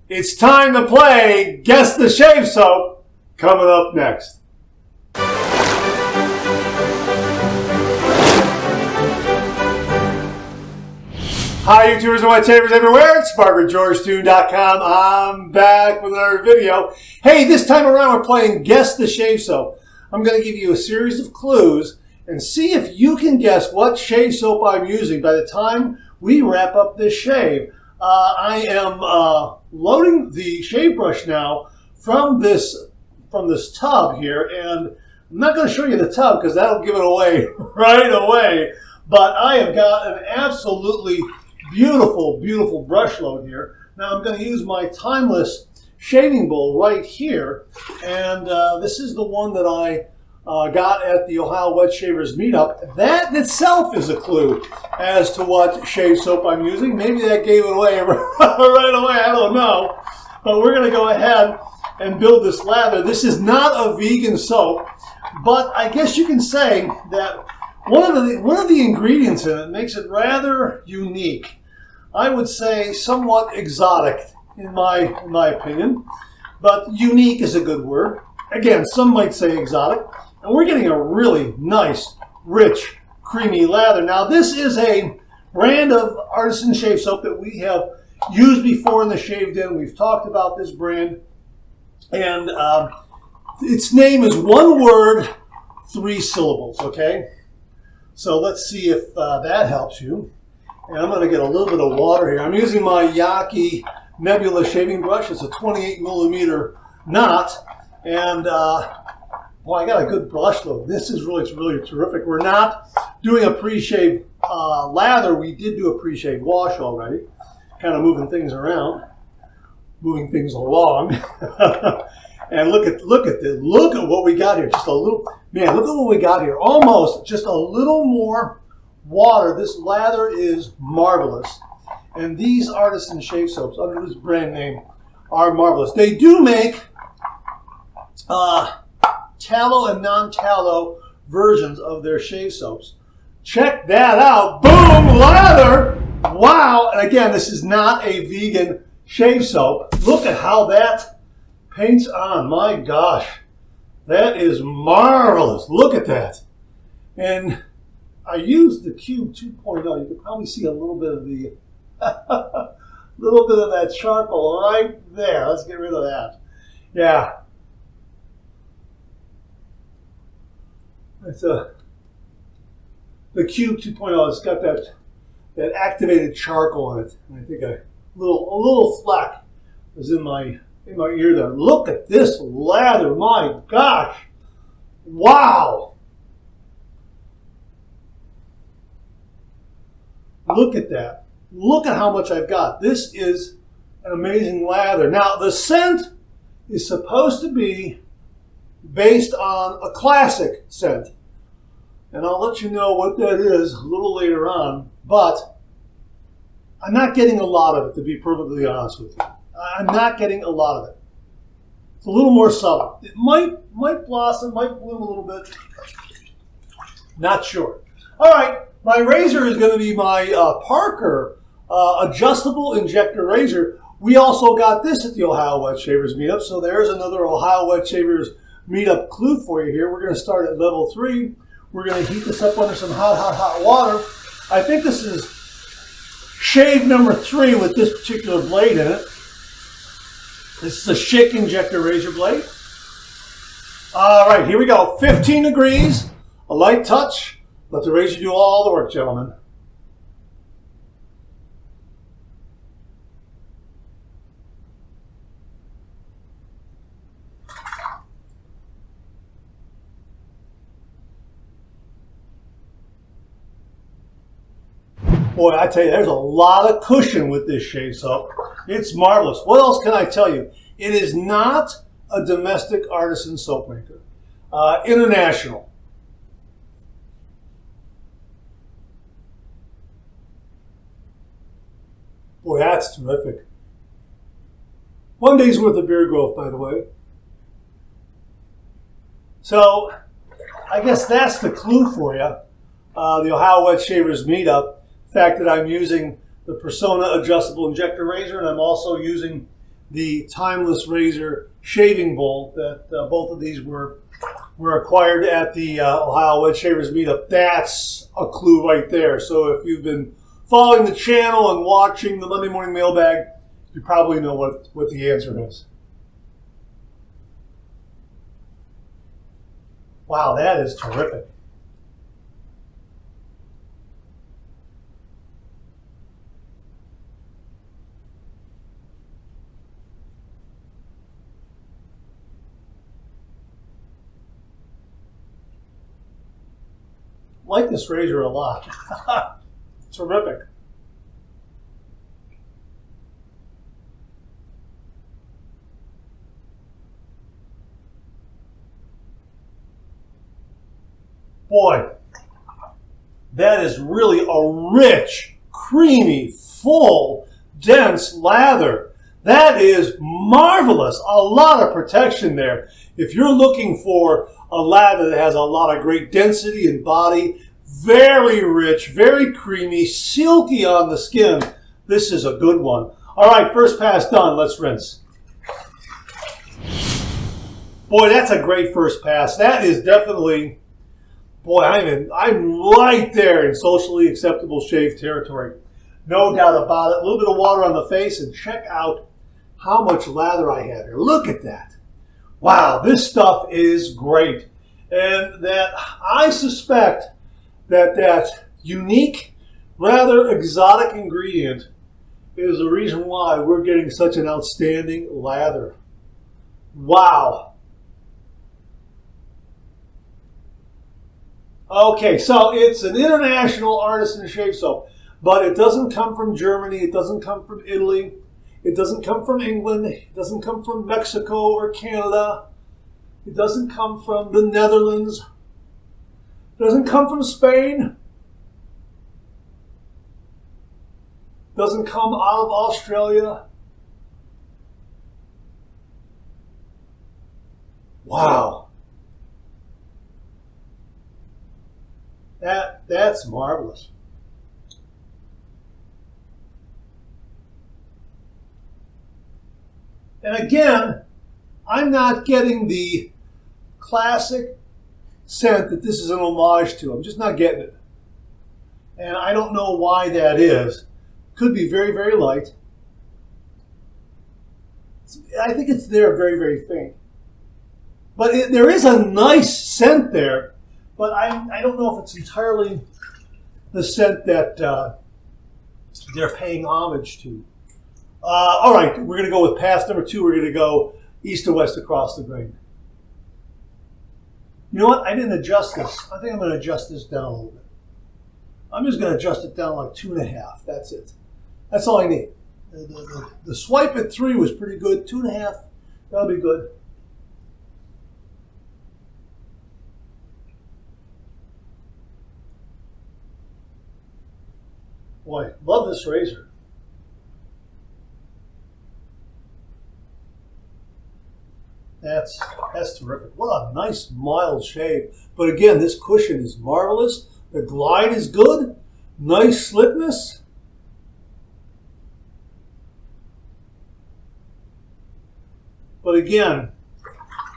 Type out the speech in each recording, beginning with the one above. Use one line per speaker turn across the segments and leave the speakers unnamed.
It's time to play Guess the Shave Soap, coming up next. Hi YouTubers and white shavers everywhere, it's BarberGeorgeTune.com. I'm back with another video. Hey, this time around we're playing Guess the Shave Soap. I'm going to give you a series of clues and see if you can guess what shave soap I'm using by the time we wrap up this shave. I am loading the shave brush now from this tub here, and I'm not going to show you the tub because that'll give it away right away. But I have got an absolutely beautiful, beautiful brush load here. Now I'm going to use my timeless shaving bowl right here, and this is the one that I got at the Ohio Wet Shavers meetup. That itself is a clue as to what shave soap I'm using. Maybe that gave it away right away, I don't know. But we're going to go ahead and build this lather. This is not a vegan soap, but I guess you can say that one of the ingredients in it makes it rather unique. I would say somewhat exotic in my opinion, but unique is a good word. Again, some might say exotic. And we're getting a really nice, rich, creamy lather. Now, this is a brand of artisan shave soap that we have used before in the Shave Den. We've talked about this brand. And its name is one word, 3 syllables, okay? So let's see if that helps you. And I'm going to get a little bit of water here. I'm using my Yaki Nebula shaving brush. It's a 28 millimeter knot. And well, I got a good brush load. This is really terrific. We're not doing a pre-shave lather. We did do a pre-shave wash already. Kind of moving things around, moving things along. And look at this. Look at what we got here. Just a little, man, look at what we got here. Almost just a little more water. This lather is marvelous. And these artisan shave soaps under this brand name are marvelous. They do make tallow and non-tallow versions of their shave soaps. Check that out. Boom, lather. Wow. And again, this is not a vegan shave soap. Look at how that paints on. My gosh, that is marvelous. Look at that. And I used the Cube 2.0. You can probably see a little bit of the little bit of that charcoal right there. Let's get rid of that. Yeah. It's the Cube 2.0. It's got that activated charcoal in it. And I think a little fleck is in my ear there. Look at this lather. My gosh. Wow. Look at that. Look at how much I've got. This is an amazing lather. Now, the scent is supposed to be based on a classic scent. And I'll let you know what that is a little later on. But I'm not getting a lot of it, to be perfectly honest with you. I'm not getting a lot of it. It's a little more subtle. It might blossom, might bloom a little bit. Not sure. All right, my razor is going to be my Parker adjustable injector razor. We also got this at the Ohio Wet Shavers meetup, so there's another Ohio Wet Shavers meetup clue for you here. We're going to start at level 3. We're going to heat this up under some hot water. I think this is shave number 3 with this particular blade in it. This is a Schick injector razor blade. All right, here we go. 15 degrees, a light touch. Let the razor do all the work, gentlemen. Boy, I tell you, there's a lot of cushion with this shave soap. It's marvelous. What else can I tell you? It is not a domestic artisan soap maker. International. Boy, that's terrific. 1 day's worth of beard growth, by the way. So, I guess that's the clue for you. The Ohio Wet Shavers meetup. The fact that I'm using the Persona adjustable injector razor, and I'm also using the Timeless Razor shaving bowl that both of these were acquired at the Ohio Wedge Shavers Meetup. That's a clue right there. So if you've been following the channel and watching the Monday Morning Mailbag, you probably know what the answer is. Wow, that is terrific. I like this razor a lot. Terrific. Boy, that is really a rich, creamy, full, dense lather. That is marvelous. A lot of protection there. If you're looking for a lather that has a lot of great density and body, very rich, very creamy, silky on the skin, this is a good one. All right, first pass done. Let's rinse. Boy, that's a great first pass. That is definitely, boy, I'm right there in socially acceptable shave territory. No doubt about it. A little bit of water on the face, and check out how much lather I have here. Look at that. Wow, this stuff is great. And that I suspect that unique, rather exotic ingredient is the reason why we're getting such an outstanding lather. Wow. Okay, so it's an international artisan shave soap, but it doesn't come from Germany, it doesn't come from Italy, it doesn't come from England, it doesn't come from Mexico or Canada, it doesn't come from the Netherlands, it doesn't come from Spain, it doesn't come out of Australia. Wow. That's marvelous. And again, I'm not getting the classic scent that this is an homage to. I'm just not getting it. And I don't know why that is. Could be very, very light. I think it's there very, very faint. But there is a nice scent there. But I don't know if it's entirely the scent that they're paying homage to. All right, we're going to go with pass number 2. We're going to go east to west across the grain. You know what? I didn't adjust this. I think I'm going to adjust this down a little bit. I'm just going to adjust it down like 2.5. That's it. That's all I need. The swipe at 3 was pretty good. 2.5, that'll be good. Boy, love this razor. That's terrific. What a nice mild shave. But again, this cushion is marvelous. The glide is good. Nice slickness. But again,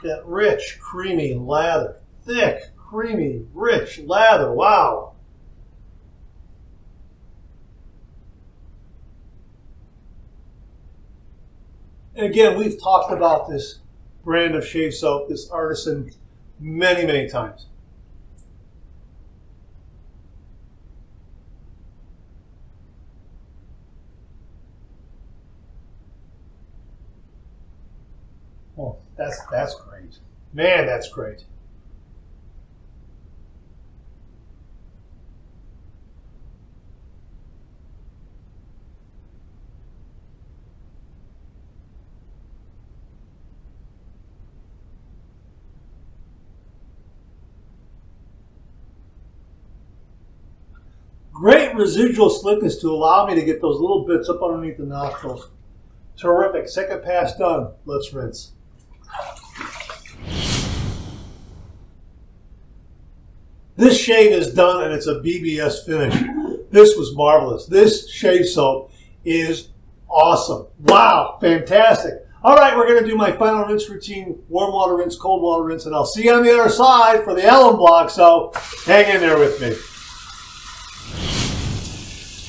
that rich, creamy lather. Thick, creamy, rich lather. Wow. And again, we've talked about this brand of shave soap, this artisan, many, many times. Oh, that's great. Man, that's great. Great residual slickness to allow me to get those little bits up underneath the nostrils. Terrific. Second pass done. Let's rinse. This shave is done and it's a BBS finish. This was marvelous. This shave soap is awesome. Wow, fantastic. All right, we're going to do my final rinse routine, warm water rinse, cold water rinse, and I'll see you on the other side for the alum block, so hang in there with me.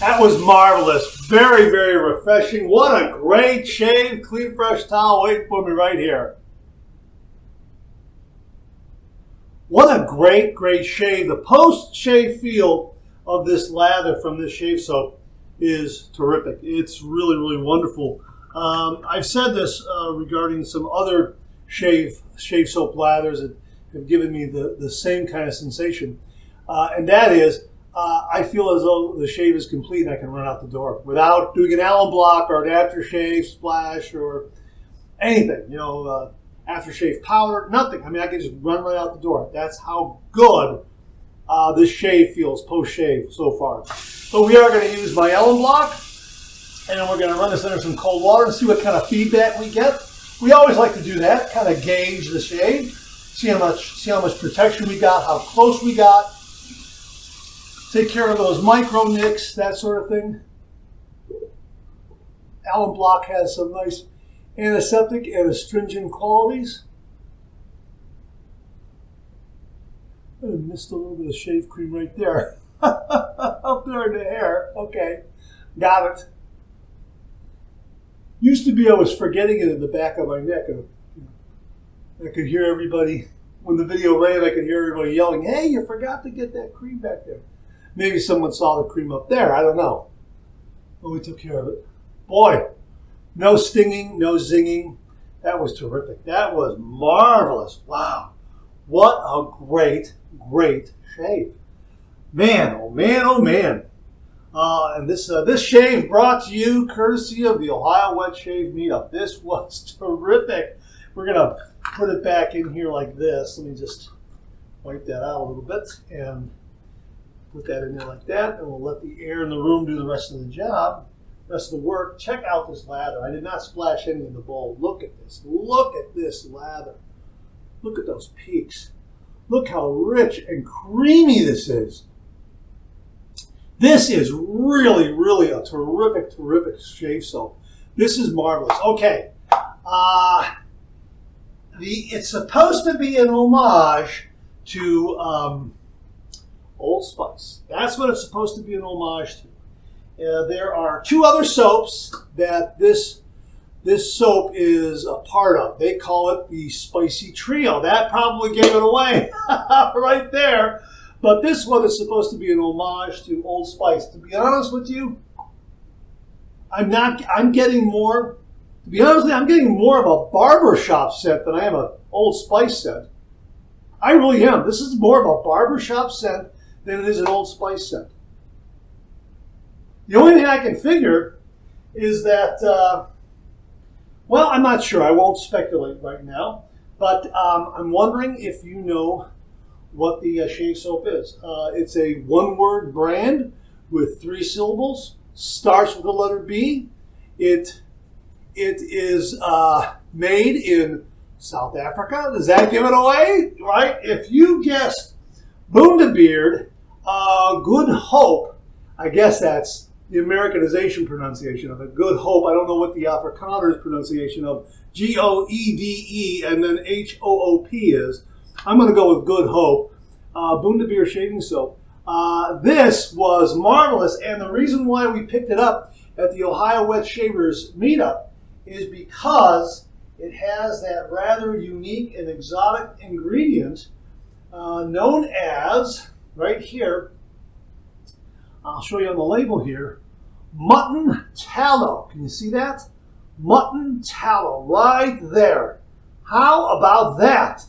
That was marvelous. Very, very refreshing. What a great shave. Clean, fresh towel waiting for me right here. What a great, great shave. The post-shave feel of this lather from this shave soap is terrific. It's really, really wonderful. I've said this regarding some other shave soap lathers that have given me the same kind of sensation. And that is, I feel as though the shave is complete and I can run out the door without doing an alum block or an aftershave splash or anything, you know, aftershave powder, nothing. I mean, I can just run right out the door. That's how good this shave feels post-shave so far. So we are going to use my alum block, and then we're going to run this under some cold water and see what kind of feedback we get. We always like to do that, kind of gauge the shave, see how much protection we got, how close we got, take care of those micro nicks, that sort of thing. Alum block has some nice antiseptic and astringent qualities. I missed a little bit of shave cream right there. Up there in the hair. Okay, got it. Used to be I was forgetting it in the back of my neck. I could hear everybody, when the video ran, I could hear everybody yelling, "Hey, you forgot to get that cream back there." Maybe someone saw the cream up there. I don't know. But we took care of it. Boy, no stinging, no zinging. That was terrific. That was marvelous. Wow. What a great, great shave. Man, oh man, oh man. And this shave brought to you courtesy of the Ohio Wet Shave Meetup. This was terrific. We're going to put it back in here like this. Let me just wipe that out a little bit and put that in there like that. And we'll let the air in the room do the rest of the job, rest of the work. Check out this lather. I did not splash any in the bowl. Look at this. Look at this lather. Look at those peaks. Look how rich and creamy this is. This is really, really a terrific, terrific shave soap. This is marvelous. Okay. It's supposed to be an homage to Old Spice. That's what it's supposed to be an homage to. There are two other soaps that this soap is a part of. They call it the Spicy Trio. That probably gave it away right there. But this one is supposed to be an homage to Old Spice. To be honest with you, I'm getting more of a barbershop scent than I am an Old Spice scent. I really am. This is more of a barbershop scent than it is an Old Spice scent. The only thing I can figure is that, well, I'm not sure. I won't speculate right now. But I'm wondering if you know what the shave soap is. It's a one-word brand with 3 syllables. Starts with the letter B. It is made in South Africa. Does that give it away? Right? If you guessed Bundabeard, Good Hope, I guess that's the Americanization pronunciation of it. Good Hope. I don't know what the Afrikaner's pronunciation of G-O-E-D-E and then H-O-O-P is. I'm going to go with Good Hope. Bundabeard shaving soap. This was marvelous, and the reason why we picked it up at the Ohio Wet Shavers Meetup is because it has that rather unique and exotic ingredient known as, right here, I'll show you on the label here, mutton tallow. Can you see that? Mutton tallow right there. How about that?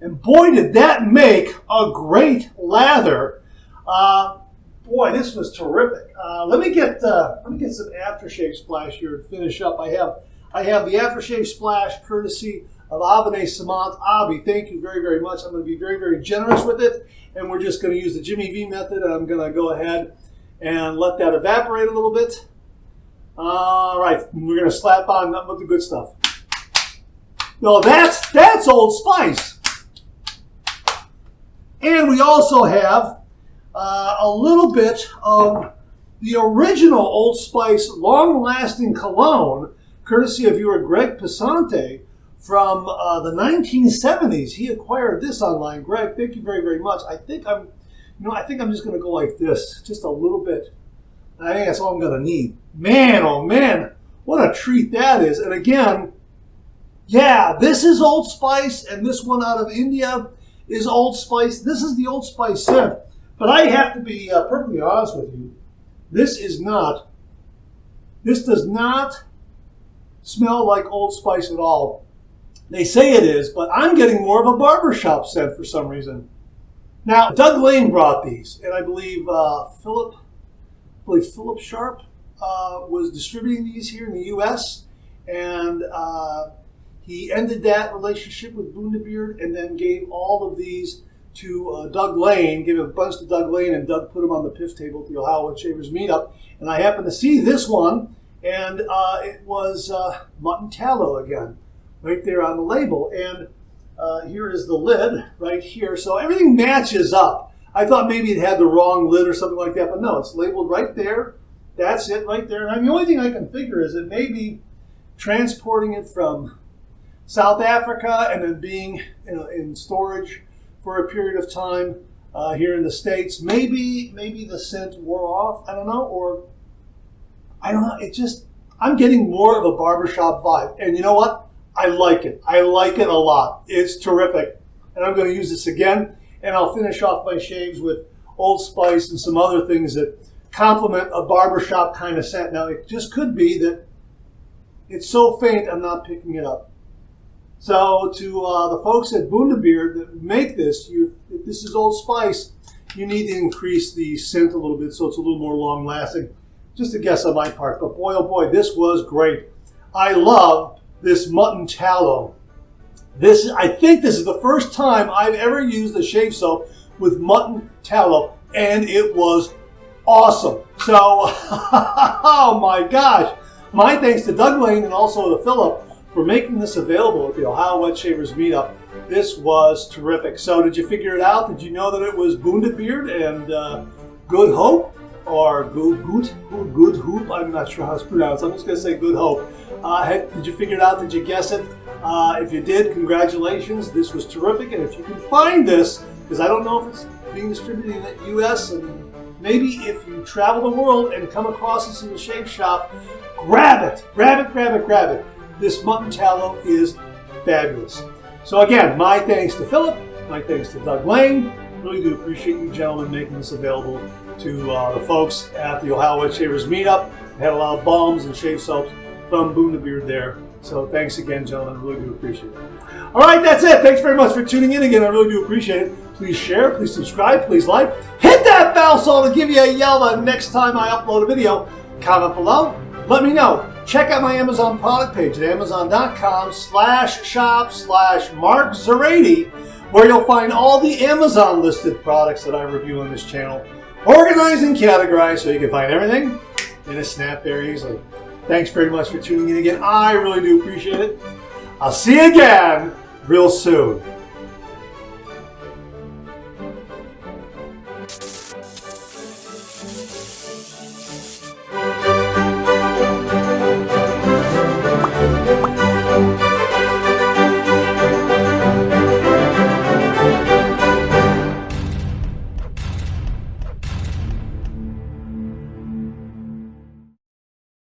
And boy, did that make a great lather. Boy, this was terrific. Let me get some aftershave splash here to finish up. I have the aftershave splash courtesy of Abene Samant. Abi, thank you very, very much. I'm going to be very, very generous with it. And we're just going to use the Jimmy V method. And I'm going to go ahead and let that evaporate a little bit. All right, we're going to slap on nothing but the good stuff. No, that's Old Spice. And we also have a little bit of the original Old Spice long-lasting cologne courtesy of viewer Greg Pisante from the 1970s. He acquired this online. Greg, thank you very, very much. I think I'm just going to go like this, just a little bit. I think that's all I'm going to need. Man, oh man, what a treat that is. And again, yeah, this is Old Spice, and this one out of India is Old Spice. This is the Old Spice scent. But I have to be perfectly honest with you. This does not smell like Old Spice at all. They say it is, but I'm getting more of a barbershop scent for some reason. Now, Doug Lane brought these, and I believe Philip Sharp was distributing these here in the U.S., and he ended that relationship with Bundabeard and then gave all of these to Doug Lane, gave a bunch to Doug Lane, and Doug put them on the piff table at the Ohio Wood Shavers meetup. And I happened to see this one, and it was mutton tallow again, right there on the label. And here is the lid right here. So everything matches up. I thought maybe it had the wrong lid or something like that, but no, it's labeled right there. That's it right there. And the only thing I can figure is it may be transporting it from South Africa and then being in storage for a period of time here in the States. Maybe the scent wore off. I don't know. Or I don't know. I'm getting more of a barbershop vibe. And you know what? I like it. I like it a lot. It's terrific. And I'm going to use this again. And I'll finish off my shaves with Old Spice and some other things that complement a barbershop kind of scent. Now, it just could be that it's so faint I'm not picking it up. So to the folks at Bundabeard that make this, if this is Old Spice, you need to increase the scent a little bit so it's a little more long lasting. Just a guess on my part, but boy oh boy, this was great. I love this mutton tallow. I think this is the first time I've ever used a shave soap with mutton tallow, and it was awesome. So, oh my gosh. My thanks to Doug Lane and also to Philip for making this available at the Ohio Wet Shavers meetup. This was terrific. So did you figure it out? Did you know that it was Bundabeard and Good Hope? Or Good Hoop? I'm not sure how it's pronounced. I'm just going to say Good Hope. Did you figure it out? Did you guess it? If you did, congratulations. This was terrific. And if you can find this, because I don't know if it's being distributed in the U.S., and maybe if you travel the world and come across this in the shave shop, grab it. Grab it, grab it, grab it. This mutton tallow is fabulous. So again, my thanks to Philip, my thanks to Doug Lane. Really do appreciate you gentlemen making this available to the folks at the Ohio Wet Shavers meetup. Had a lot of balms and shave soaps from Bundabeard there. So thanks again, gentlemen. I really do appreciate it. All right, that's it. Thanks very much for tuning in again. I really do appreciate it. Please share, please subscribe, please like. Hit that bell so to give you a yell the next time I upload a video. Comment below. Let me know. Check out my Amazon product page at amazon.com/shop/MarkZerati, where you'll find all the Amazon listed products that I review on this channel, organized and categorized so you can find everything in a snap very easily. Thanks very much for tuning in again. I really do appreciate it. I'll see you again real soon.